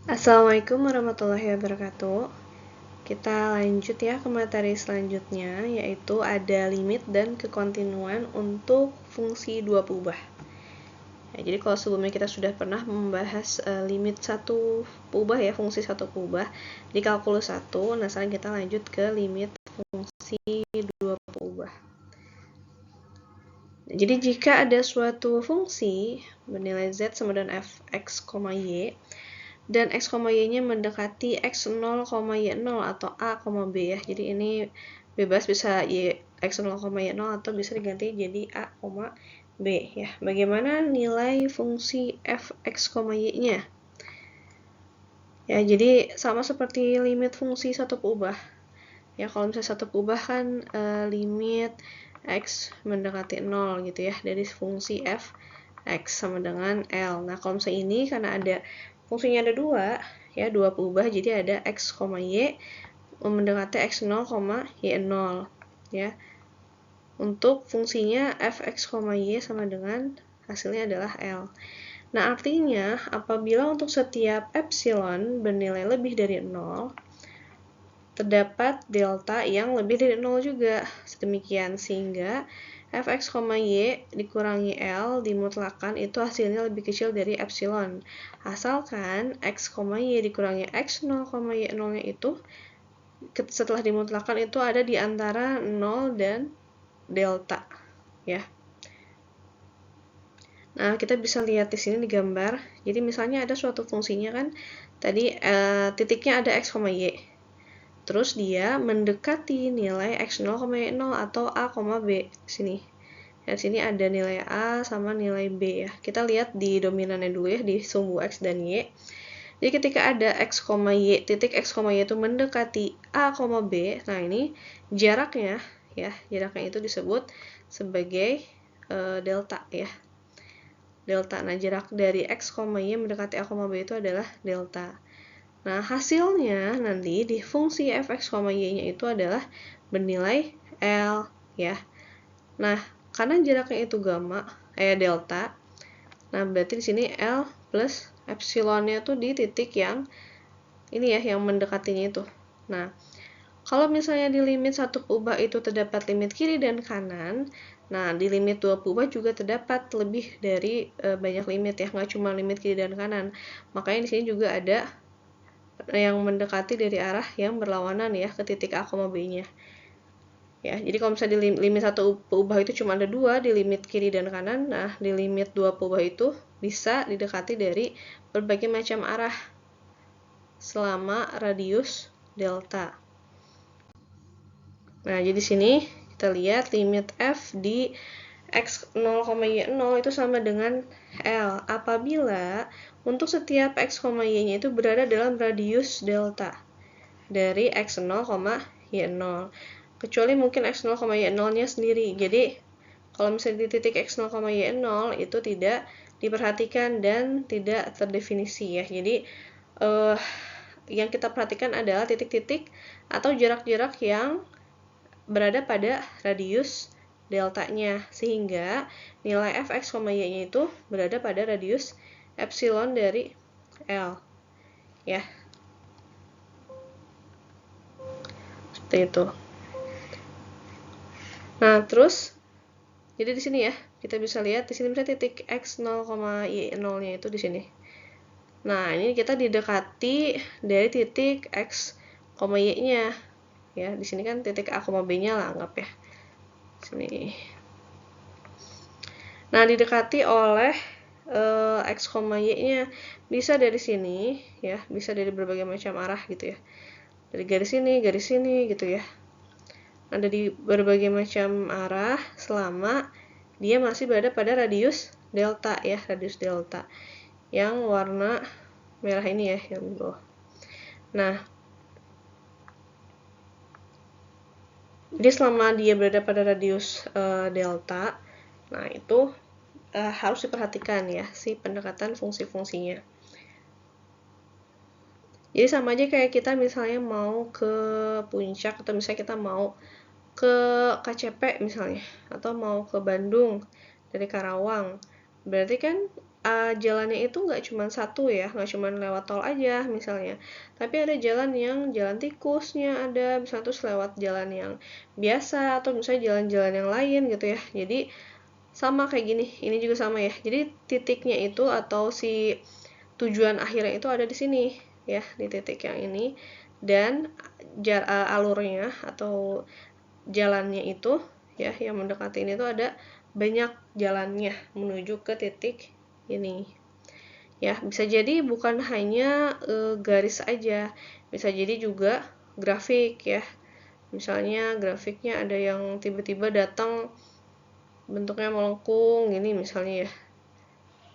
Assalamualaikum warahmatullahi wabarakatuh. Kita lanjut ya ke materi selanjutnya, yaitu ada limit dan kekontinuan untuk fungsi dua peubah. Ya, jadi kalau sebelumnya kita sudah pernah membahas limit satu peubah ya, fungsi satu peubah di kalkulus 1, nah sekarang kita lanjut ke limit fungsi dua peubah. Jadi jika ada suatu fungsi bernilai z sama dengan fx, y, dan x, y-nya mendekati x0, y0 atau a, b ya. Jadi ini bebas bisa x0, y0 atau bisa diganti jadi a, b ya. Bagaimana nilai fungsi fx, y-nya? Ya, jadi sama seperti limit fungsi satu peubah. Ya, kalau misalnya satu peubah kan limit x mendekati 0 gitu ya dari fungsi f x sama dengan L. Nah, kalau misalnya ini karena ada fungsinya ada dua peubah, jadi ada x, y mendekati x0, y0 ya. Untuk fungsinya fx, y sama dengan hasilnya adalah L. Nah, artinya apabila untuk setiap epsilon bernilai lebih dari 0, terdapat delta yang lebih dari 0 juga. Sedemikian sehingga fx, y dikurangi L dimutlakan itu hasilnya lebih kecil dari epsilon. Asalkan x, y dikurangi x0, y0-nya itu setelah dimutlakan itu ada di antara 0 dan delta ya. Nah, kita bisa lihat di sini di gambar. Jadi misalnya ada suatu fungsinya kan tadi titiknya ada x, y. Terus dia mendekati nilai x0, y0 atau a, b di sini. Di sini ada nilai a sama nilai b ya. Kita lihat di dominannya dulu ya, di sumbu x dan y. Jadi ketika ada x, y, titik x, y itu mendekati a, b, nah ini jaraknya ya, jaraknya itu disebut sebagai delta ya. Delta. Nah, jarak dari x, y mendekati a, b itu adalah delta. Nah, hasilnya nanti di fungsi fx, y-nya itu adalah bernilai L ya. Nah, karena jaraknya itu delta. Nah, berarti di sini L plus epsilonnya tuh di titik yang ini ya, yang mendekatinya itu. Nah, kalau misalnya di limit satu peubah itu terdapat limit kiri dan kanan, nah di limit dua peubah juga terdapat lebih dari banyak limit ya, nggak cuma limit kiri dan kanan. Makanya di sini juga ada yang mendekati dari arah yang berlawanan ya ke titik A, B-nya. Ya, jadi kalau misalnya di limit satu peubah itu cuma ada dua di limit kiri dan kanan, nah di limit dua peubah itu bisa didekati dari berbagai macam arah selama radius delta. Nah, jadi sini kita lihat limit f di x0, y0 itu sama dengan L apabila untuk setiap x, y-nya itu berada dalam radius delta dari x0, y0. Kecuali mungkin x0, y0-nya sendiri. Jadi, kalau misalnya di titik x0, y0 itu tidak diperhatikan dan tidak terdefinisi ya. Jadi, yang kita perhatikan adalah titik-titik atau jarak-jarak yang berada pada radius deltanya, sehingga nilai fx, y-nya itu berada pada radius epsilon dari L ya, seperti itu. Nah, terus jadi di sini ya, kita bisa lihat di sini misalnya titik x0, y0-nya itu di sini. Nah, ini kita didekati dari titik x, y-nya. Ya, di sini kan titik a, b-nya lah anggap ya. Sini. Nah, didekati oleh x, y-nya bisa dari sini ya, bisa dari berbagai macam arah gitu ya. Dari garis sini gitu ya. Ada di berbagai macam arah selama dia masih berada pada radius delta ya, radius delta yang warna merah ini ya, yang di bawah. Nah, jadi selama dia berada pada radius delta, nah itu harus diperhatikan ya si pendekatan fungsi-fungsinya. Jadi sama aja kayak kita misalnya mau ke puncak atau misalnya kita mau ke KCP misalnya atau mau ke Bandung dari Karawang. Berarti kan jalannya itu nggak cuma satu ya, nggak cuma lewat tol aja misalnya, tapi ada jalan yang jalan tikusnya ada, misalnya terus lewat jalan yang biasa atau misalnya jalan-jalan yang lain gitu ya. Jadi sama kayak gini, ini juga sama ya. Jadi titiknya itu atau si tujuan akhirnya itu ada di sini ya, di titik yang ini, dan alurnya atau jalannya itu ya yang mendekati ini tuh ada banyak jalannya menuju ke titik ini ya. Bisa jadi bukan hanya garis aja, bisa jadi juga grafik ya. Misalnya grafiknya ada yang tiba-tiba datang bentuknya melengkung gini misalnya ya,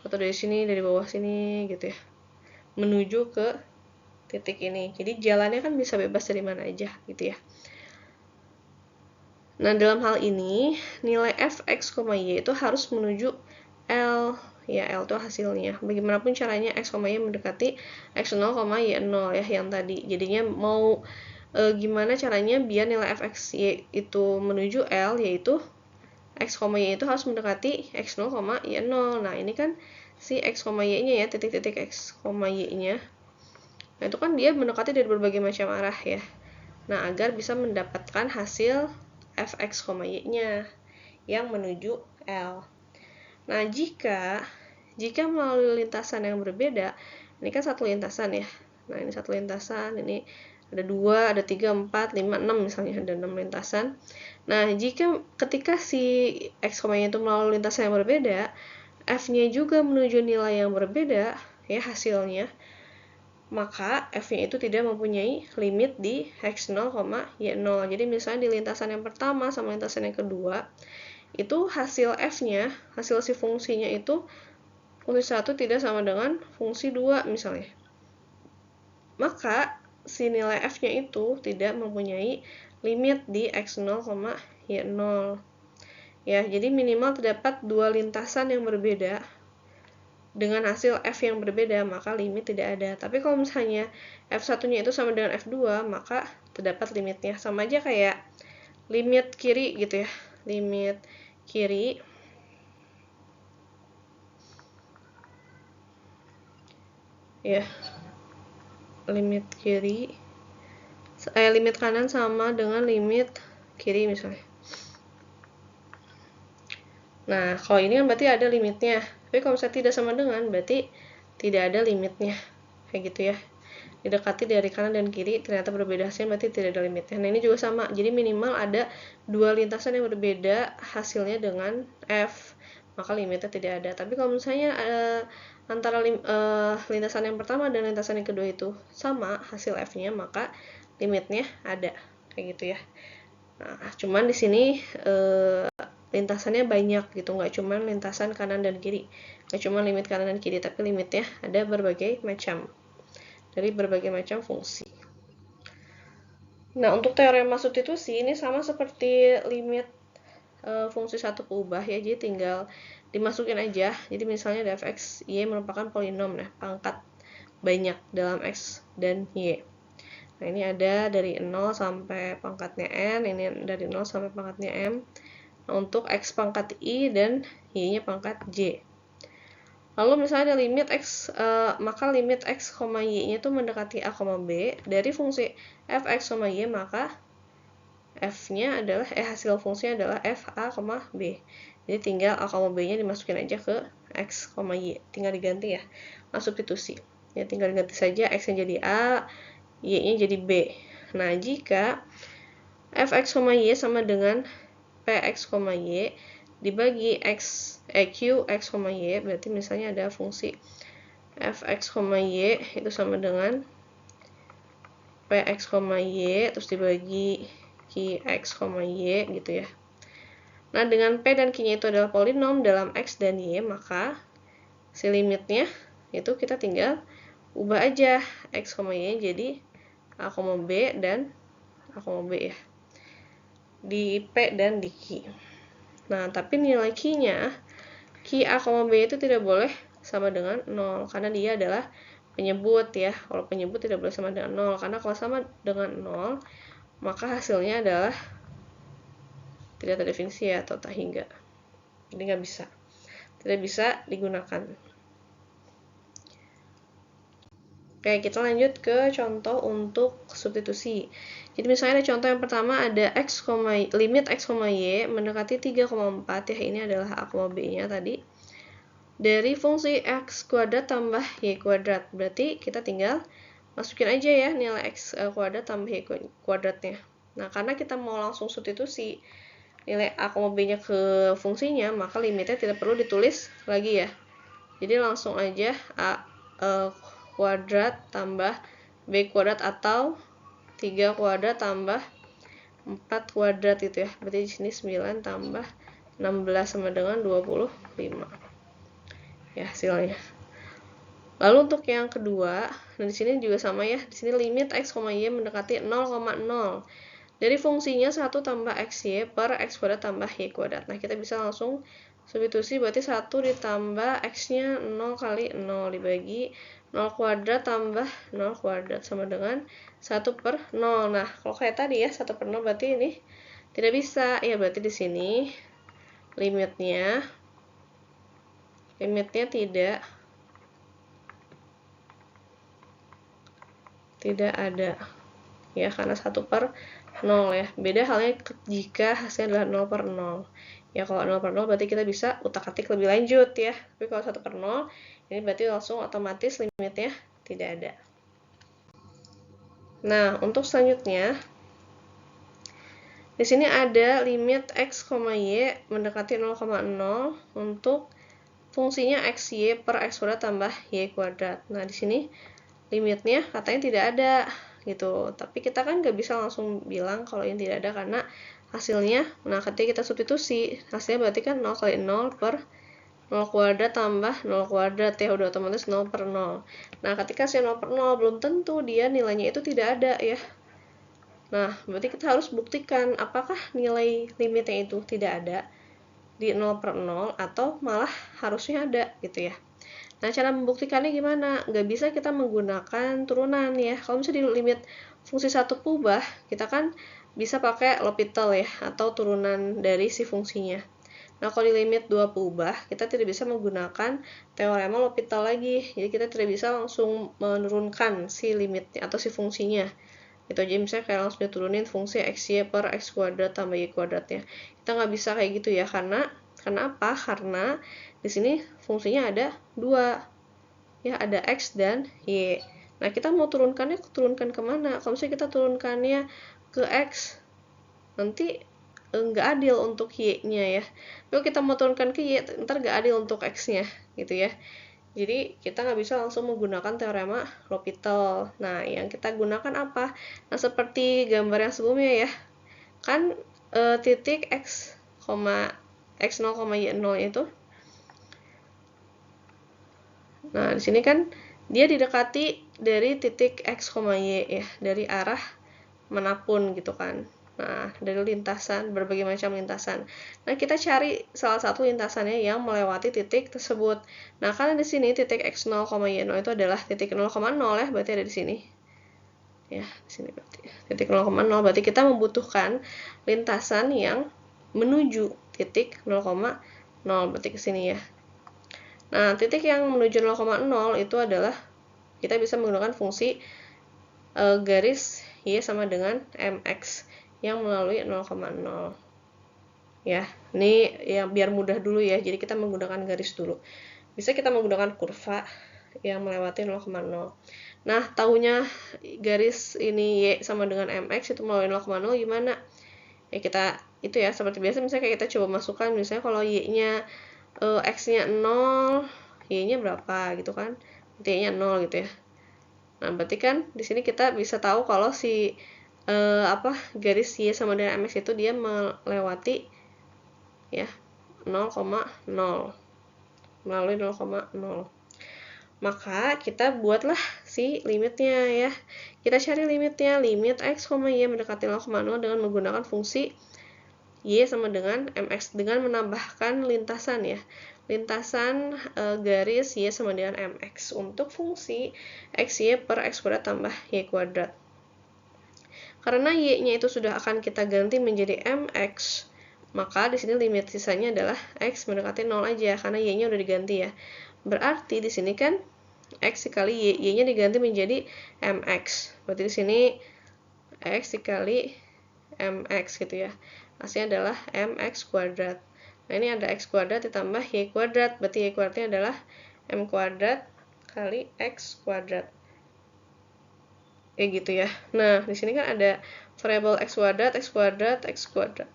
atau dari sini, dari bawah sini gitu ya, menuju ke titik ini. Jadi jalannya kan bisa bebas dari mana aja gitu ya. Nah, dalam hal ini nilai f(x, y) itu harus menuju L ya. L itu hasilnya. Bagaimanapun caranya x, y mendekati x0, y0 ya yang tadi. Jadinya mau gimana caranya biar nilai f(x, y) itu menuju L, yaitu x, y itu harus mendekati x0, y0. Nah, ini kan si x, y-nya ya, titik-titik x, y-nya. Nah, itu kan dia mendekati dari berbagai macam arah ya. Nah, agar bisa mendapatkan hasil f(x, y)-nya yang menuju L. Nah, jika melalui lintasan yang berbeda, ini kan satu lintasan ya. Nah, ini satu lintasan, ini ada 2, ada 3, 4, 5, 6 misalnya, ada 6 lintasan. Nah, ketika si x, y itu melalui lintasan yang berbeda, f-nya juga menuju nilai yang berbeda ya hasilnya, maka f-nya itu tidak mempunyai limit di x0, y0. Jadi misalnya di lintasan yang pertama sama lintasan yang kedua, itu hasil f-nya, hasil si fungsinya itu fungsi 1 tidak sama dengan fungsi 2 misalnya. Maka si nilai f-nya itu tidak mempunyai limit di x0, y0. Ya, jadi minimal terdapat dua lintasan yang berbeda dengan hasil f yang berbeda, maka limit tidak ada. Tapi kalau misalnya f1-nya itu sama dengan f2, maka terdapat limitnya. Sama aja kayak limit kiri gitu ya. Limit kiri ya. Limit kiri limit kanan sama dengan limit kiri misalnya. Nah, kalau ini kan berarti ada limitnya. Tapi kalau misalnya tidak sama dengan, berarti tidak ada limitnya. Kayak gitu ya. Didekati dari kanan dan kiri, ternyata berbeda hasilnya, berarti tidak ada limitnya. Nah, ini juga sama. Jadi minimal ada dua lintasan yang berbeda hasilnya dengan F, maka limitnya tidak ada. Tapi kalau misalnya antara lintasan yang pertama dan lintasan yang kedua itu sama hasil F-nya, maka limitnya ada. Kayak gitu ya. Nah, cuman di sini lintasannya banyak gitu, nggak cuma lintasan kanan dan kiri, nggak cuma limit kanan dan kiri, tapi limitnya ada berbagai macam dari berbagai macam fungsi. Nah, untuk teorema substitusi ini sama seperti limit fungsi satu keubah ya, jadi tinggal dimasukin aja. Jadi misalnya ada f(x), y merupakan polinom, nah pangkat banyak dalam x dan y. Nah, ini ada dari 0 sampai pangkatnya n, ini dari 0 sampai pangkatnya m. Untuk x pangkat i dan y-nya pangkat j. Lalu misalnya ada limit x, maka limit x, y-nya itu mendekati a, b dari fungsi f(x, y), maka f-nya adalah hasil fungsinya adalah f a, b. Jadi tinggal a, b-nya dimasukin aja ke x, y, tinggal diganti ya, substitusi. Ya tinggal diganti saja, x-nya jadi a, y-nya jadi b. Nah, jika f(x, y) sama dengan px, y dibagi q, x, y, berarti misalnya ada fungsi fx, y itu sama dengan px, y terus dibagi qx, y gitu ya. Nah, dengan p dan q-nya itu adalah polinom dalam x dan y, maka si limitnya itu kita tinggal ubah aja x, y jadi a, b dan a, b ya, di p dan di q. Nah, tapi nilai q-nya, q a, b itu tidak boleh sama dengan 0, karena dia adalah penyebut ya. Kalau penyebut tidak boleh sama dengan 0, karena kalau sama dengan 0, maka hasilnya adalah tidak terdefinisi ya, atau tak hingga. Jadi nggak bisa. Tidak bisa digunakan. Oke, kita lanjut ke contoh untuk substitusi. Jadi misalnya ada contoh yang pertama ada limit x, y mendekati 3,4 ya, ini adalah a, b-nya tadi. Dari fungsi x kuadrat tambah y kuadrat. Berarti kita tinggal masukin aja ya nilai x kuadrat tambah y kuadratnya. Nah, karena kita mau langsung substitusi nilai a, b-nya ke fungsinya, maka limitnya tidak perlu ditulis lagi ya. Jadi langsung aja a kuadrat tambah b kuadrat atau 3 kuadrat tambah 4 kuadrat gitu ya. Berarti di sini 9 tambah 16 sama dengan 25. Ya, hasilnya. Lalu untuk yang kedua, nah di sini juga sama ya. Di sini limit x, y mendekati 0,0. Dari fungsinya 1 tambah xy per x kuadrat tambah y kuadrat. Nah, kita bisa langsung substitusi, berarti 1 ditambah x-nya 0 kali 0 dibagi 0 kuadrat tambah 0 kuadrat sama dengan 1 per 0. Nah, kalau kayak tadi ya, 1 per 0 berarti ini tidak bisa. Ya, berarti di sini limitnya tidak ada. Ya, karena 1 per 0 ya. Beda halnya jika hasilnya adalah 0 per 0. Ya, kalau 0 per 0 berarti kita bisa utak-atik lebih lanjut ya. Tapi kalau 1 per 0, ini berarti langsung otomatis limitnya tidak ada. Nah, untuk selanjutnya, di sini ada limit x, y mendekati 0,0 untuk fungsinya xy per x kuadrat tambah y kuadrat. Nah, di sini limitnya katanya tidak ada gitu, tapi kita kan nggak bisa langsung bilang kalau ini tidak ada karena hasilnya, nah ketika kita substitusi hasilnya berarti kan 0 kali 0 per 0 kuadrat tambah 0 kuadrat ya, udah otomatis 0 per 0. Nah, ketika hasil 0 per 0 belum tentu dia nilainya itu tidak ada ya. Nah, berarti kita harus buktikan apakah nilai limitnya itu tidak ada di 0 per 0 atau malah harusnya ada gitu ya. Nah, cara membuktikannya gimana? Nggak bisa kita menggunakan turunan ya. Kalau misalnya di limit fungsi 1 kubah, kita kan bisa pakai L'Hopital ya, atau turunan dari si fungsinya. Nah, kalau di limit 2 kubah, kita tidak bisa menggunakan teorema L'Hopital lagi. Jadi, kita tidak bisa langsung menurunkan si limitnya atau si fungsinya. Itu aja, misalnya kayak langsung diturunin fungsi xy per x kuadrat tambah y kuadratnya. Kita nggak bisa kayak gitu ya, karena apa? Karena di sini fungsinya ada 2. Ya, ada x dan y. Nah, kita mau turunkan kemana? Kalau misalnya kita turunkannya ke x, nanti nggak adil untuk y-nya ya. Kalau kita mau turunkan ke y, ntar nggak adil untuk x-nya gitu ya. Jadi kita nggak bisa langsung menggunakan teorema L'Hopital. Nah, yang kita gunakan apa? Nah, seperti gambar yang sebelumnya ya, kan titik x, x0, y0 itu. Nah, di sini kan dia didekati dari titik x, y ya, dari arah manapun gitu kan. Nah, dari lintasan, berbagai macam lintasan. Nah, kita cari salah satu lintasannya yang melewati titik tersebut. Nah, karena di sini titik x0, y0 itu adalah titik 0,0 ya, berarti ada di sini. Ya, di sini berarti. Titik 0,0 berarti kita membutuhkan lintasan yang menuju titik 0,0 berarti ke sini ya. Nah, titik yang menuju 0,0 itu adalah kita bisa menggunakan fungsi garis y sama dengan mx yang melalui 0,0 ya. Ini yang biar mudah dulu ya, jadi kita menggunakan garis dulu. Bisa kita menggunakan kurva yang melewati 0,0. Nah, tahunya garis ini y sama dengan mx itu melalui 0,0 gimana? Ya, kita itu ya seperti biasa, misalnya kayak kita coba masukkan, misalnya kalau y-nya x-nya 0, y-nya berapa gitu kan? Y-nya 0 gitu ya. Nah, berarti kan di sini kita bisa tahu kalau si garis y sama dengan mx itu dia melewati ya 0,0 melalui 0,0. Maka kita buatlah si limitnya ya. Kita cari limitnya, limit x, y mendekati 0,0 dengan menggunakan fungsi y sama dengan mx dengan menambahkan lintasan ya. Lintasan garis y sama dengan mx untuk fungsi xy per x kuadrat tambah y kuadrat. Karena y-nya itu sudah akan kita ganti menjadi mx, maka di sini limit sisanya adalah x mendekati 0 aja karena y-nya udah diganti ya. Berarti di sini kan X dikali Y, Y-nya diganti menjadi MX. Berarti di sini X dikali MX gitu ya. Hasilnya adalah MX kuadrat. Nah, ini ada X kuadrat ditambah Y kuadrat. Berarti Y kuadratnya adalah M kuadrat kali X kuadrat. Kayak gitu ya. Nah, di sini kan ada variabel X kuadrat, X kuadrat, X kuadrat.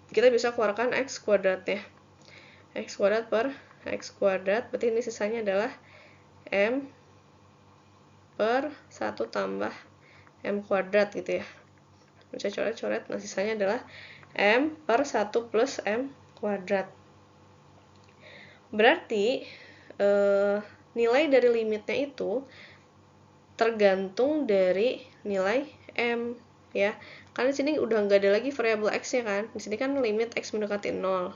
Kita bisa keluarkan X kuadratnya. X kuadrat per X kuadrat. Berarti ini sisanya adalah M per 1 tambah M kuadrat gitu ya. Bisa coret-coret, nah sisanya adalah M per 1 plus M kuadrat. Berarti nilai dari limitnya itu tergantung dari nilai M ya. Karena di sini udah nggak ada lagi variabel X-nya kan. Di sini kan limit X mendekati 0.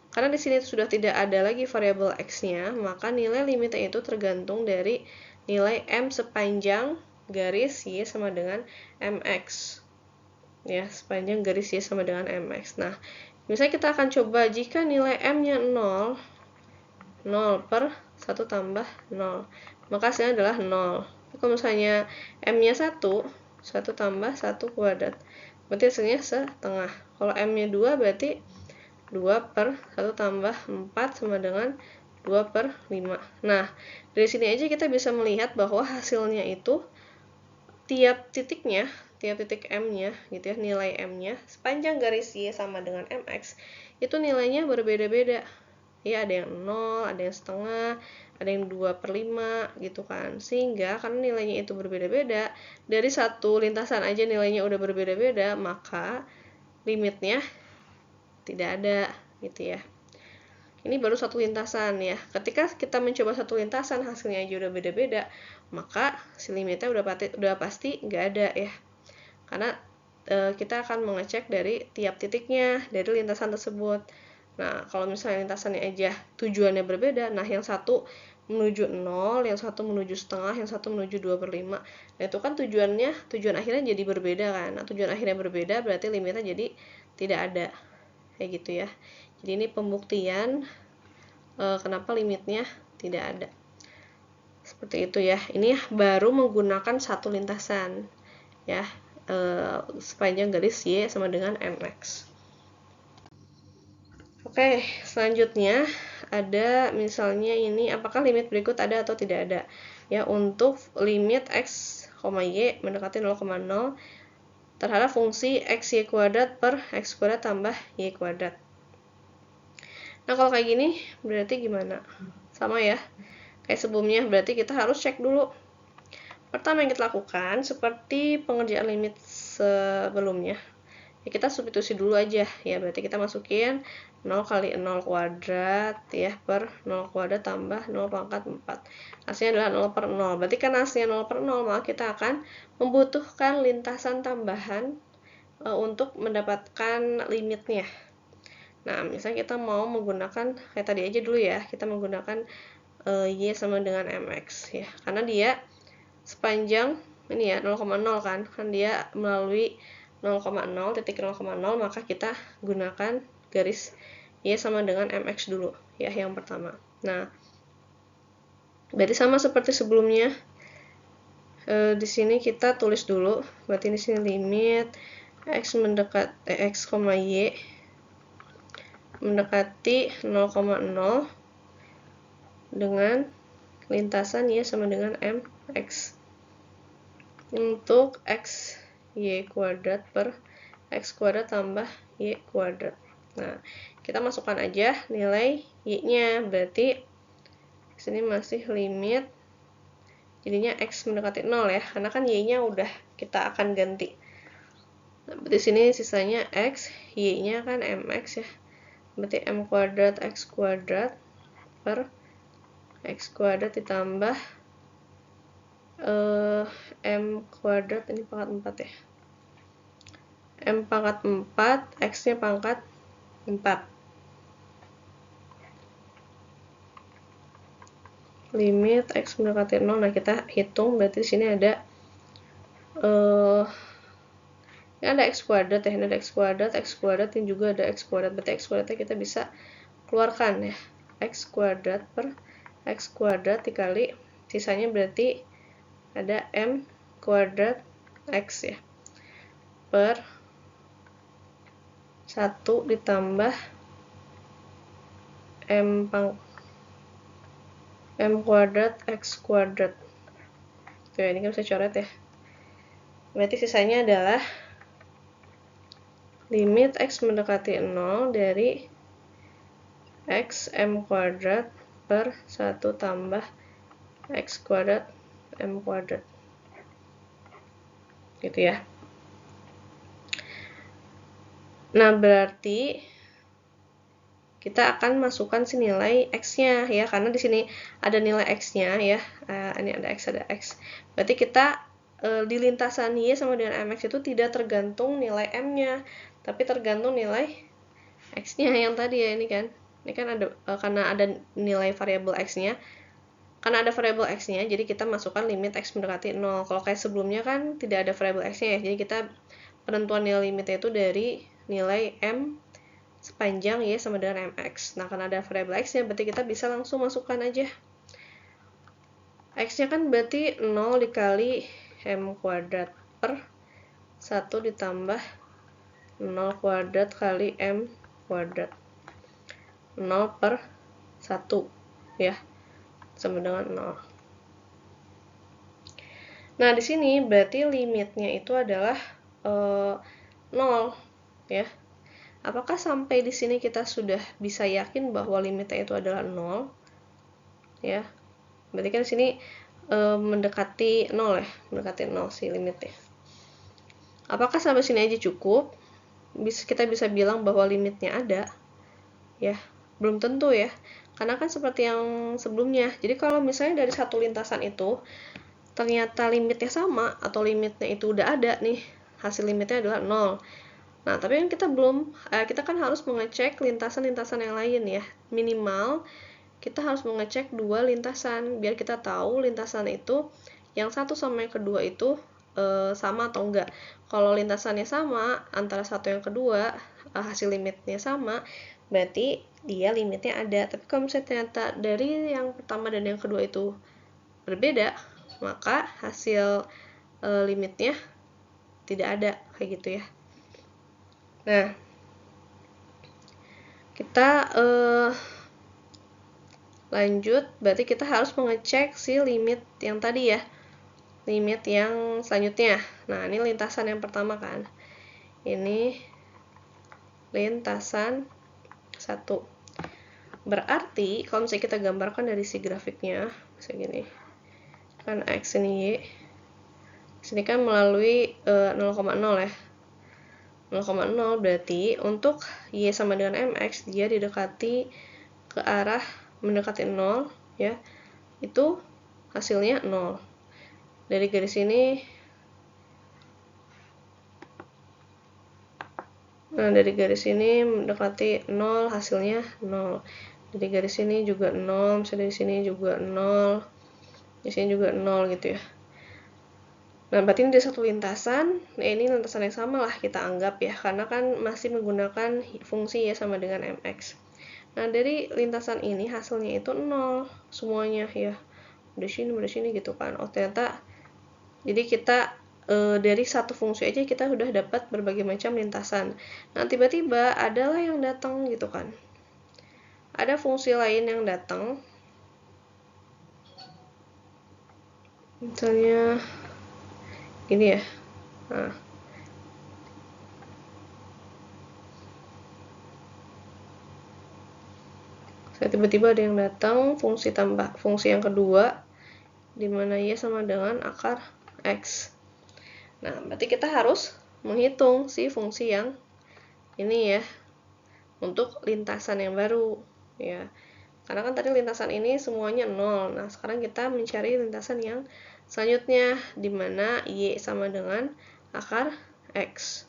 Karena di sini sudah tidak ada lagi variabel X-nya, maka nilai limitnya itu tergantung dari nilai M sepanjang garis Y sama dengan MX. Ya, sepanjang garis Y sama dengan MX. Nah, misalnya kita akan coba jika nilai M-nya 0, 0 per 1 tambah 0, maka hasilnya adalah 0. Kalau misalnya M-nya 1, 1 tambah 1 kuadrat, berarti hasilnya setengah. Kalau M-nya 2, berarti 2 per 1 tambah 4 sama dengan 2 per 5. Nah, dari sini aja kita bisa melihat bahwa hasilnya itu tiap titiknya, tiap titik M-nya gitu ya, nilai M-nya sepanjang garis Y sama dengan MX itu nilainya berbeda-beda. Ya, ada yang 0, ada yang setengah, ada yang 2 per 5 gitu kan. Sehingga karena nilainya itu berbeda-beda, dari satu lintasan aja nilainya udah berbeda-beda, maka limitnya tidak ada gitu ya. Ini baru satu lintasan ya. Ketika kita mencoba satu lintasan hasilnya aja udah beda-beda, maka si limitnya udah pasti nggak ada ya. Karena kita akan mengecek dari tiap titiknya dari lintasan tersebut. Nah, kalau misalnya lintasannya aja tujuannya berbeda, nah yang satu menuju 0, yang satu menuju setengah, yang satu menuju 2 per 5. Nah, itu kan tujuan akhirnya jadi berbeda kan. Nah, tujuan akhirnya berbeda berarti limitnya jadi tidak ada. Kayak gitu ya. Jadi ini pembuktian kenapa limitnya tidak ada. Seperti itu ya. Ini baru menggunakan satu lintasan ya. Sepanjang garis Y sama dengan MX. Oke, selanjutnya ada misalnya ini apakah limit berikut ada atau tidak ada. Ya, untuk limit X, Y mendekati 0,0 terhadap fungsi X Y kuadrat per X kuadrat tambah Y kuadrat. Nah, kalau kayak gini berarti gimana? Sama ya. Kayak sebelumnya, berarti kita harus cek dulu. Pertama yang kita lakukan seperti pengerjaan limit sebelumnya. Ya, kita substitusi dulu aja ya. Berarti kita masukin 0 kali 0 kuadrat ya per 0 kuadrat tambah 0 pangkat 4. Hasilnya adalah 0 per 0. Berarti kan hasilnya 0 per 0, maka kita akan membutuhkan lintasan tambahan untuk mendapatkan limitnya. Nah, misalnya kita mau menggunakan kayak tadi aja dulu ya, kita menggunakan Y sama dengan MX ya. Karena dia sepanjang ini ya 0,0 kan dia melalui 0,0 titik 0,0, maka kita gunakan garis Y sama dengan MX dulu ya yang pertama. Nah, berarti sama seperti sebelumnya. Di sini kita tulis dulu, berarti di sini limit X X, Y mendekati 0,0 dengan lintasan Y sama dengan MX untuk X Y kuadrat per X kuadrat tambah Y kuadrat. Nah, kita masukkan aja nilai Y-nya, berarti sini masih limit jadinya X mendekati 0 ya, karena kan Y-nya udah kita akan ganti. Nah, berarti sini sisanya X, Y-nya kan MX ya. Berarti M kuadrat X kuadrat per X kuadrat ditambah M kuadrat, ini pangkat 4 ya. M pangkat 4, X-nya pangkat 4. Limit X mendekati 0, nah kita hitung, berarti di sini ada ini ada X kuadrat ya, ini ada X kuadrat, ini juga ada X kuadrat, berarti X kuadratnya kita bisa keluarkan ya. X kuadrat per X kuadrat dikali Sisanya berarti ada M kuadrat X ya, per 1 ditambah M kuadrat X kuadrat. Oke, ini kan bisa coret ya. Berarti sisanya adalah limit X mendekati 0 dari X M kuadrat per 1 tambah X kuadrat M kuadrat. Gitu ya. Nah, berarti kita akan masukkan si nilai X-nya ya, karena di sini ada nilai X-nya ya. Ini ada X, ada X. Berarti kita di lintasan Y sama dengan MX itu tidak tergantung nilai M-nya, tapi tergantung nilai X-nya yang tadi ya, ini kan. Ini kan ada karena ada nilai variabel X-nya. Karena ada variabel X-nya, jadi kita masukkan limit X mendekati 0. Kalau kayak sebelumnya kan tidak ada variabel X-nya ya, jadi kita penentuan nilai limitnya itu dari nilai M sepanjang Y sama dengan MX. Nah, karena ada variabel X-nya, berarti kita bisa langsung masukkan aja. X-nya kan berarti 0 dikali M kuadrat per 1 ditambah 0 kuadrat kali M kuadrat. 0 per 1 ya, sama dengan 0. Nah, di sini berarti limitnya itu adalah 0 ya. Apakah sampai di sini kita sudah bisa yakin bahwa limitnya itu adalah 0? Ya. Berarti kan di sini mendekati 0 ya, mendekati 0 sih limitnya. Apakah sampai sini aja cukup? Kita bisa bilang bahwa limitnya ada? Ya, belum tentu ya. Karena kan seperti yang sebelumnya. Jadi kalau misalnya dari satu lintasan itu ternyata limitnya sama atau limitnya itu udah ada nih, hasil limitnya adalah 0. Nah, tapi kan kita kan harus mengecek lintasan-lintasan yang lain ya. Minimal kita harus mengecek 2 lintasan biar kita tahu lintasan itu yang satu sama yang kedua itu sama atau enggak. Kalau lintasannya sama antara satu yang kedua, hasil limitnya sama, berarti dia limitnya ada. Tapi kalau misalnya ternyata dari yang pertama dan yang kedua itu berbeda, maka hasil limitnya tidak ada, kayak gitu ya. Nah, kita lanjut, berarti kita harus mengecek si limit yang tadi ya, limit yang selanjutnya. Nah, ini lintasan yang pertama kan, ini lintasan 1. Berarti kalau misalnya kita gambarkan dari si grafiknya segini, kan X ini Y, sini kan melalui 0,0 ya. 0,0 berarti untuk Y sama dengan MX dia didekati ke arah mendekati 0 ya, itu hasilnya 0. Dari garis ini, nah dari garis ini mendekati 0 hasilnya 0. Dari garis ini juga 0, misalnya dari sini juga 0, di sini juga 0 gitu ya. Nah, berarti ini ada satu lintasan. Nah, ini lintasan yang sama lah kita anggap ya, karena kan masih menggunakan fungsi ya sama dengan MX. Nah, dari lintasan ini hasilnya itu 0 semuanya ya. Dari sini gitu kan. Oh, ternyata jadi kita dari satu fungsi aja kita sudah dapat berbagai macam lintasan. Nah, tiba-tiba adalah yang datang gitu kan. Ada fungsi lain yang datang. Misalnya gini ya. Nah, tiba-tiba ada yang datang fungsi yang kedua, di mana Y sama dengan akar X. Nah, berarti kita harus menghitung si fungsi yang ini ya, untuk lintasan yang baru ya. Karena kan tadi lintasan ini semuanya 0. Nah, sekarang kita mencari lintasan yang selanjutnya, di mana Y sama dengan akar X.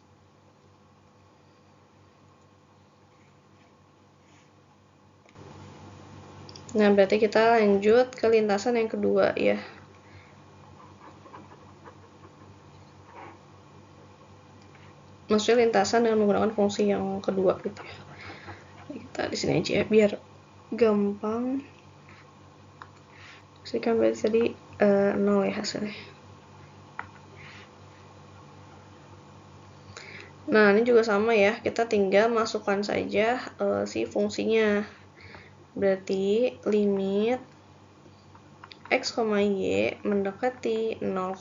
Nah, berarti kita lanjut ke lintasan yang kedua ya. Maksudnya lintasan dengan menggunakan fungsi yang kedua gitu ya. Kita di sini aja ya, biar gampang. Ini kan berarti tadi 0 ya hasilnya. Nah, ini juga sama ya, kita tinggal masukkan saja si fungsinya. Berarti limit x, y mendekati 0,0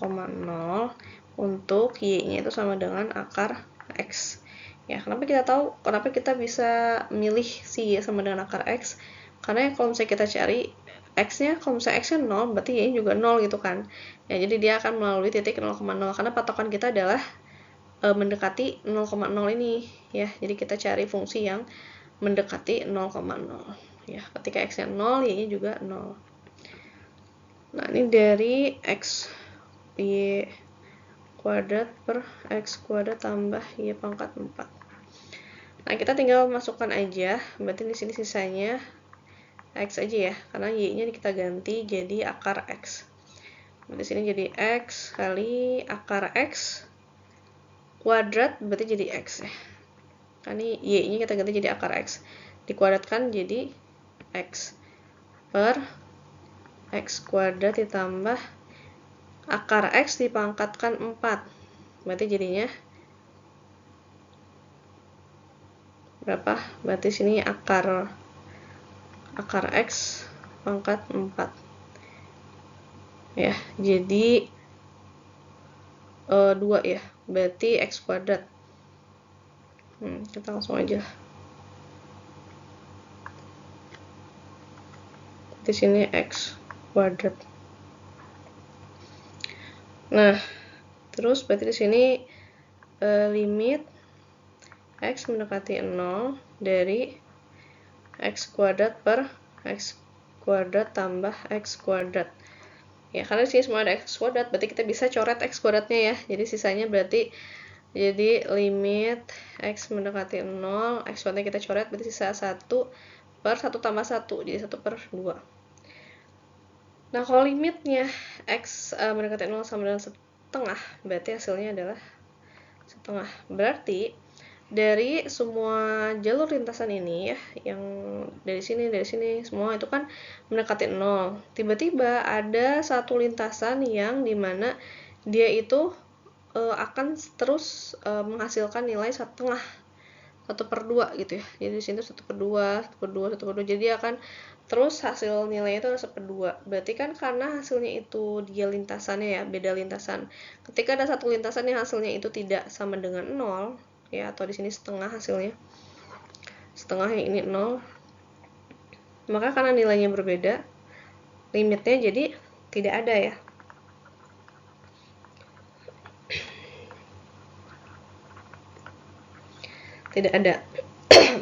untuk y-nya itu sama dengan akar x. Ya, kenapa kita bisa milih si y sama dengan akar x? Karena kalau misalnya kita cari x-nya, kalau misalnya x-nya 0, berarti y-nya juga 0 gitu kan. Ya, jadi dia akan melalui titik 0,0 karena patokan kita adalah mendekati 0,0 ini ya. Jadi kita cari fungsi yang mendekati 0,0 ya. Ketika x-nya 0, y-nya juga 0. Nah, ini dari x y kuadrat per x kuadrat tambah y pangkat 4. Nah, kita tinggal masukkan aja. Berarti di sini sisanya x aja ya, karena y-nya kita ganti jadi akar x. Berarti sini jadi x kali akar x kuadrat, berarti jadi x ya. Kan ini y-nya kita ganti jadi akar x. Dikuadratkan jadi x per x kuadrat ditambah akar x dipangkatkan 4. Berarti jadinya berapa? Berarti sini akar x pangkat 4. Ya, jadi 2 ya. Berarti x kuadrat. Kita langsung aja. Di sini x kuadrat. Nah, terus berarti di sini limit x mendekati 0 dari x kuadrat per x kuadrat tambah x kuadrat. Ya, karena di sini semua ada x kuadrat, berarti kita bisa coret x kuadratnya ya. Jadi sisanya berarti jadi limit x mendekati 0, x kuadratnya kita coret, berarti sisa 1 per 1 tambah 1, jadi 1 per 2. Nah, kalau limitnya x mendekati 0 sama dengan setengah, berarti hasilnya adalah setengah. Berarti dari semua jalur lintasan ini ya, yang dari sini semua itu kan mendekati 0. Tiba-tiba ada satu lintasan yang dimana dia itu akan terus menghasilkan nilai setengah, 1/2 gitu ya. Jadi di sini 1/2, 1/2, 1/2. Jadi dia akan terus hasil nilainya itu 1/2. Berarti kan karena hasilnya itu dia lintasannya ya, beda lintasan. Ketika ada satu lintasan yang hasilnya itu tidak sama dengan 0 ya, atau di sini setengah hasilnya. Setengah yang ini 0. Maka karena nilainya berbeda, limitnya jadi tidak ada ya. Tidak ada.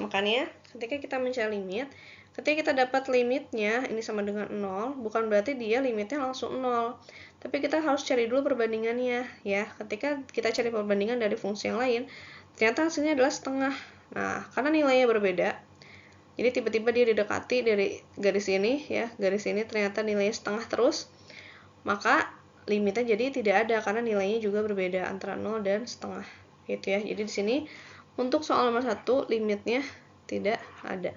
Makanya ketika kita mencari limit, ketika kita dapat limitnya ini sama dengan 0, bukan berarti dia limitnya langsung 0. Tapi kita harus cari dulu perbandingannya ya. Ketika kita cari perbandingan dari fungsi yang lain, ternyata hasilnya adalah setengah. Nah, karena nilainya berbeda, jadi tiba-tiba dia didekati dari garis ini ya, garis ini ternyata nilainya setengah terus, maka limitnya jadi tidak ada karena nilainya juga berbeda antara 0 dan setengah gitu ya. Jadi di sini untuk soal nomor 1 limitnya tidak ada.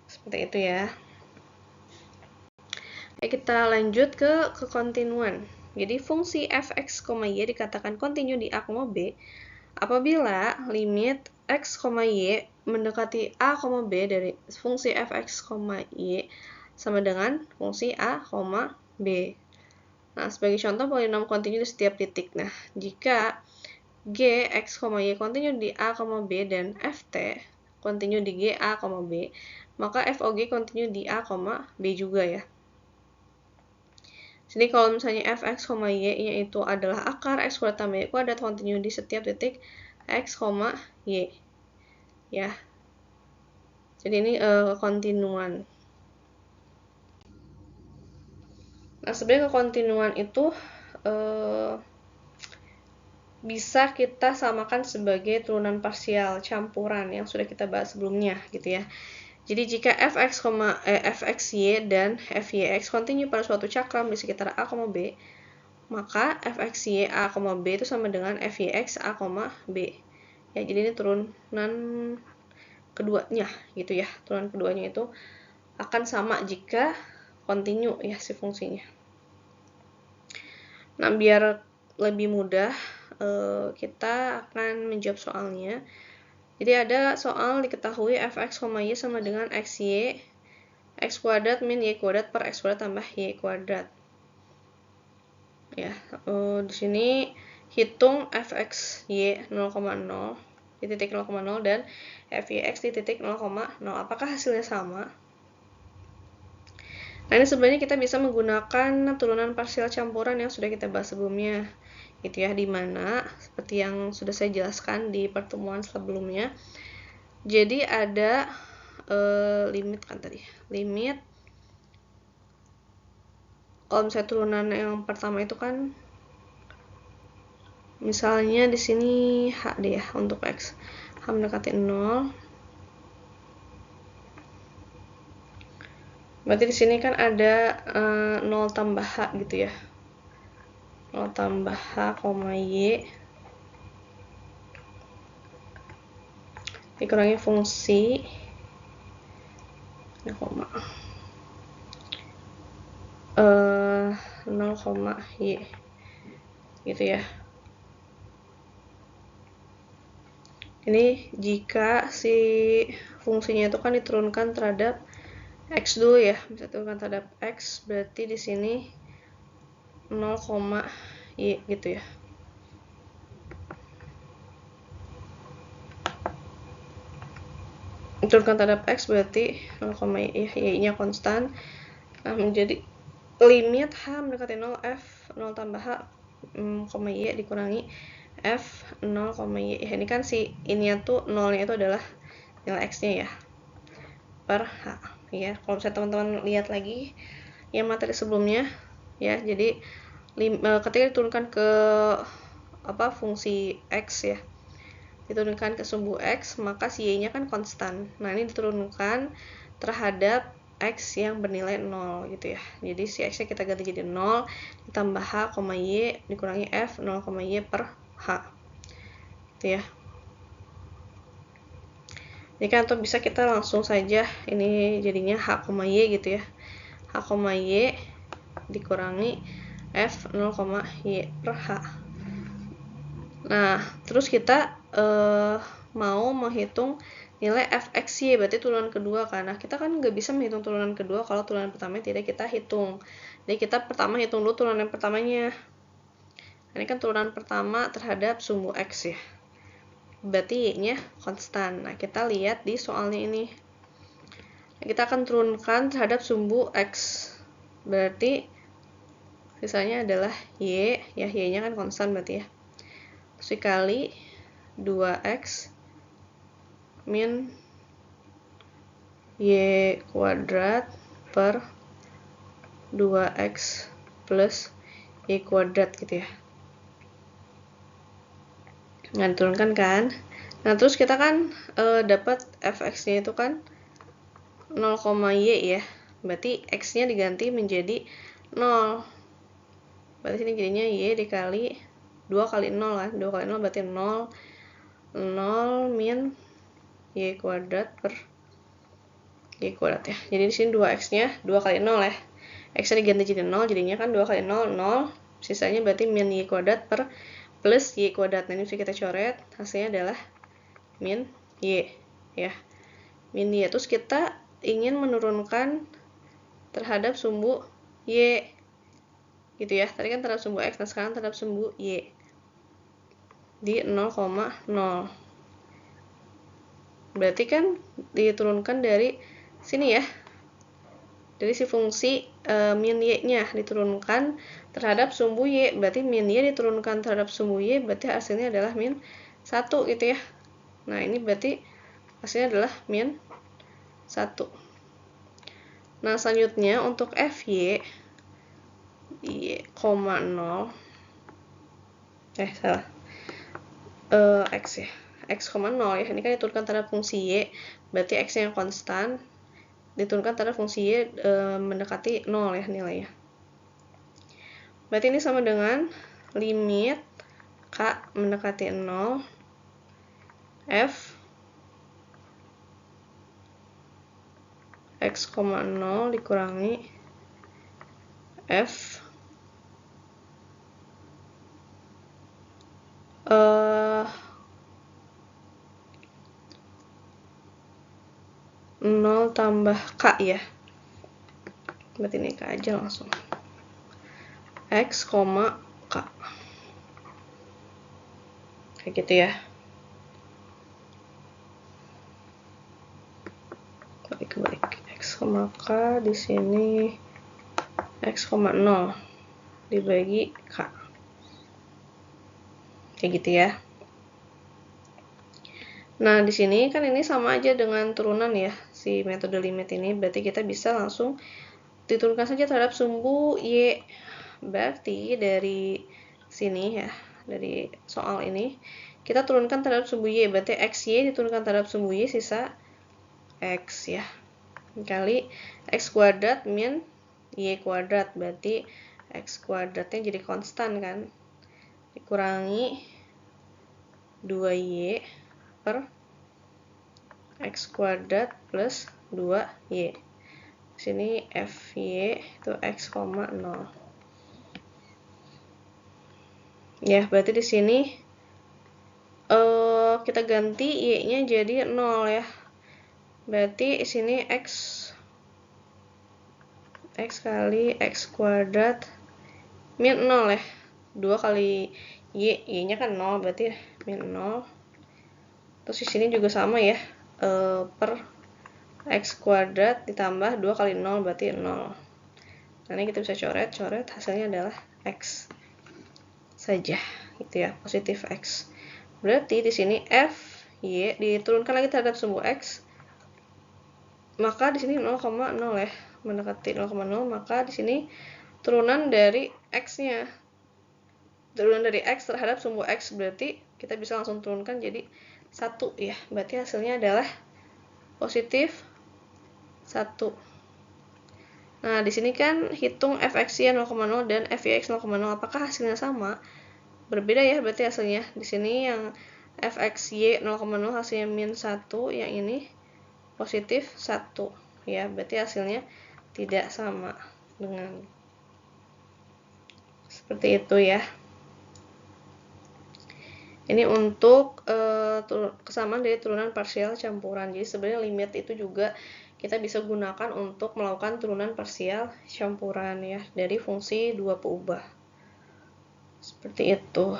Seperti itu ya. Oke, kita lanjut ke kekontinuan. Jadi fungsi fx, y dikatakan kontinu di A, B apabila limit x, y mendekati A, B dari fungsi fx, y sama dengan fungsi A, B. Nah, sebagai contoh polinom kontinu di setiap titik. Nah, jika g, x, y kontinu di A, B dan ft kontinu di G, A, B, maka FOG kontinu di A, B juga ya. Jadi kalau misalnya fx, y-nya itu adalah akar x kuadrat tambah y kuadrat kontinu di setiap titik x, y. Ya. Jadi ini kontinuan. Nah, sebenarnya kekontinuan itu bisa kita samakan sebagai turunan parsial campuran yang sudah kita bahas sebelumnya gitu ya. Jadi jika fxy dan fyx kontinu pada suatu cakram di sekitar A, B, maka fxy A, B itu sama dengan fyx A, B. Ya, jadi ini turunan keduanya gitu ya. Turunan keduanya itu akan sama jika kontinu ya si fungsinya. Nah, biar lebih mudah kita akan menjawab soalnya. Jadi ada soal diketahui fx, y sama dengan xy, x kuadrat min y kuadrat per x kuadrat tambah y kuadrat. Ya, di sini hitung fx y 0,0 di titik 0,0 dan fyx di titik 0,0. Apakah hasilnya sama? Nah, ini sebenarnya kita bisa menggunakan turunan parsial campuran yang sudah kita bahas sebelumnya, gitu ya, dimana seperti yang sudah saya jelaskan di pertemuan sebelumnya. Jadi ada limit kan tadi, limit kalau misalnya turunan yang pertama itu kan, misalnya di sini h deh ya untuk x, h mendekati 0. Berarti di sini kan ada 0 tambah h gitu ya. 0 tambah h, y dikurangi fungsi 0, 0, y gitu ya. Ini jika si fungsinya itu kan diturunkan terhadap x dulu ya, bisa turunkan terhadap x, berarti di sini 0, y gitu ya. Turunkan terhadap x berarti 0, y nya konstan. Nah, menjadi limit h mendekati 0 f 0 tambah h, y dikurangi f 0, y. Ya, ini kan si ininya tuh 0-nya itu adalah nilai x-nya ya, per h ya. Kalau misalnya teman-teman lihat lagi yang materi sebelumnya ya, jadi ketika diturunkan ke fungsi x ya, diturunkan ke sumbu x, maka si y-nya kan konstan. Nah, ini diturunkan terhadap x yang bernilai 0 gitu ya. Jadi si x-nya kita ganti jadi 0 ditambah h, y dikurangi f 0, y per h gitu ya. Ini kan atau bisa kita langsung saja, ini jadinya h, y gitu ya. H, y dikurangi f 0, y per h. Nah, terus kita mau menghitung nilai fxy, berarti turunan kedua kan. Nah, kita kan nggak bisa menghitung turunan kedua kalau turunan pertama tidak kita hitung. Jadi kita pertama hitung dulu turunan pertamanya. Ini kan turunan pertama terhadap sumbu x ya, berarti y-nya konstan. Nah, kita lihat di soalnya ini, kita akan turunkan terhadap sumbu x, berarti sisanya adalah y ya, y-nya kan konstan berarti ya, terus dikali 2x min y kuadrat per 2x plus y kuadrat gitu ya. Nah, diturunkan kan. Nah, terus kita kan dapat fx-nya itu kan 0, y ya. Berarti x-nya diganti menjadi 0. Berarti sini jadinya y dikali 2 kali 0 kan. 2 kali 0 berarti 0. 0 min y kuadrat per y kuadrat ya. Jadi di sini 2x-nya 2 kali 0 ya. X-nya diganti jadi 0, jadinya kan 2 kali 0, 0. Sisanya berarti min y kuadrat per plus y kuadrat. Nah, ini bisa kita coret, hasilnya adalah min y ya, min y. Terus kita ingin menurunkan terhadap sumbu y gitu ya, tadi kan terhadap sumbu x, nah sekarang terhadap sumbu y di 0, berarti kan diturunkan dari sini ya, dari si fungsi min y nya diturunkan terhadap sumbu y, berarti min y diturunkan terhadap sumbu y, berarti hasilnya adalah min 1 gitu ya. Nah, ini berarti hasilnya adalah min 1. Nah, selanjutnya untuk fy y, 0 salah x ya, x, 0 ya, ini kan diturunkan terhadap fungsi y, berarti x yang konstan diturunkan terhadap fungsi y mendekati 0 ya nilainya. Berarti ini sama dengan limit k mendekati 0 f x, 0 dikurangi F 0 tambah K ya. Berarti ini K aja langsung. X, K. Kayak gitu ya. Balik. X, K di sini X, 0 dibagi K. Kayak gitu ya. Nah, di sini kan ini sama aja dengan turunan ya, si metode limit ini. Berarti kita bisa langsung diturunkan saja terhadap sumbu Y. Berarti dari sini ya, dari soal ini, kita turunkan terhadap sumbu Y. Berarti XY diturunkan terhadap sumbu Y, sisa X ya. Kali X kuadrat min Y kuadrat. Berarti X kuadratnya jadi konstan kan. Dikurangi 2Y per X kuadrat plus 2Y. Sini Fy itu X, 0. Ya, berarti di sini kita ganti Y-nya jadi 0 ya. Berarti di sini X kali X kuadrat min 0 ya. 2 kali Y-nya kan 0, berarti min 0. Terus di sini juga sama ya. Per X kuadrat ditambah 2 kali 0 berarti 0. Nah, ini kita bisa coret, hasilnya adalah X saja gitu ya, positif X. Berarti di sini F Y diturunkan lagi terhadap sumbu X, maka di sini 0,0 ya, mendekati 0,0, maka di sini turunan dari X-nya, turunan dari X terhadap sumbu X, berarti kita bisa langsung turunkan jadi 1 ya. Berarti hasilnya adalah positif 1. Nah, di sini kan hitung fx-y 0,0 dan fyx 0,0, apakah hasilnya sama? Berbeda ya, berarti hasilnya. Di sini yang fxy 0,0 hasilnya min 1, yang ini positif 1 ya, berarti hasilnya tidak sama dengan seperti itu ya. Ini untuk kesamaan dari turunan parsial campuran. Jadi sebenarnya limit itu juga kita bisa gunakan untuk melakukan turunan parsial campuran ya, dari fungsi dua peubah. Seperti itu.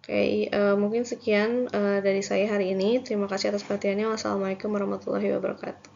Oke, mungkin sekian dari saya hari ini. Terima kasih atas perhatiannya. Wassalamualaikum warahmatullahi wabarakatuh.